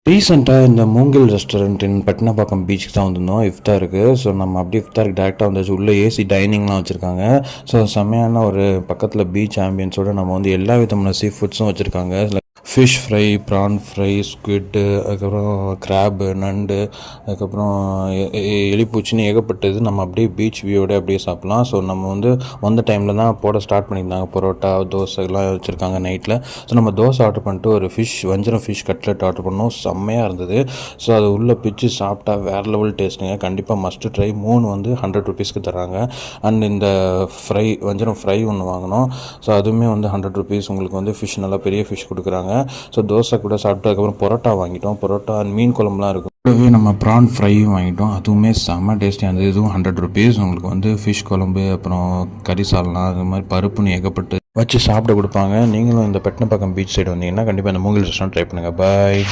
ரீசெண்டாக இந்த மூங்கில் ரெஸ்டாரண்ட்டின் பட்டினப்பாக்கம் பீச்சுக்கு தான் வந்திருந்தோம் இஃப்தாருக்கு. ஸோ நம்ம அப்படியே இஃப்தாருக்கு டேரெக்டாக வந்தாச்சு. உள்ளே ஏசி டைனிங்லாம் வச்சுருக்காங்க. ஸோ செம்மையான ஒரு பக்கத்தில் பீச் ஆம்பியன்ஸோடு நம்ம வந்து எல்லா விதமான சீ ஃபுட்ஸும் வச்சுருக்காங்க. Fish fry, PRAN fry, squid, அதுக்கப்புறம் கிராப்பு, நண்டு, அதுக்கப்புறம் எலிப்பூச்சின்னு ஏகப்பட்டது. நம்ம அப்படியே பீச் வியூவோட அப்படியே சாப்பிட்லாம். ஸோ நம்ம வந்து வந்த டைமில் தான் போட ஸ்டார்ட் பண்ணியிருந்தாங்க. பரோட்டா, தோசை எல்லாம் வச்சுருக்காங்க நைட்டில். ஸோ நம்ம தோசை ஆர்டர் பண்ணிட்டு ஒரு வஞ்சரம் ஃபிஷ் கட்லெட் ஆர்டர் பண்ணோம். செம்மையாக இருந்தது. ஸோ அது உள்ளே பிச்சு சாப்பிட்டா வேறு லெவல் டேஸ்ட்டுங்க. கண்டிப்பாக மஸ்ட்டு ட்ரை. 3 வந்து 100 ருபீஸ்க்கு தராங்க. அண்ட் இந்த வஞ்சரம் ஃப்ரை ஒன்று வாங்கினோம். ஸோ அதுவுமே வந்து 100 ருபீஸ். உங்களுக்கு வந்து ஃபிஷ் நல்லா பெரிய ஃபிஷ் கொடுக்குறாங்க. ஸோ தோசை கூட சாப்பிட்டு அதுக்கப்புறம் பரோட்டா வாங்கிட்டோம். பரோட்டா அண்ட் மீன் குழம்புலாம் இருக்கும். கூடவே நம்ம ப்ரான் ஃப்ரையும் வாங்கிட்டோம். அதுவுமே செம்ம டேஸ்டியாக இருந்தது. இதுவும் 100 ருபீஸ். உங்களுக்கு வந்து ஃபிஷ் குழம்பு, அப்புறம் கறி சால்னா, அது மாதிரி பருப்புன்னு ஏகப்பட்டு வச்சு சாப்பிட கொடுப்பாங்க. நீங்களும் இந்த பட்டினப்பாக்கம் பீச் சைடு வந்தீங்கன்னா கண்டிப்பாக இந்த மூங்கில் ரெஸ்டாரண்ட் ட்ரை பண்ணுங்கள். பாய்.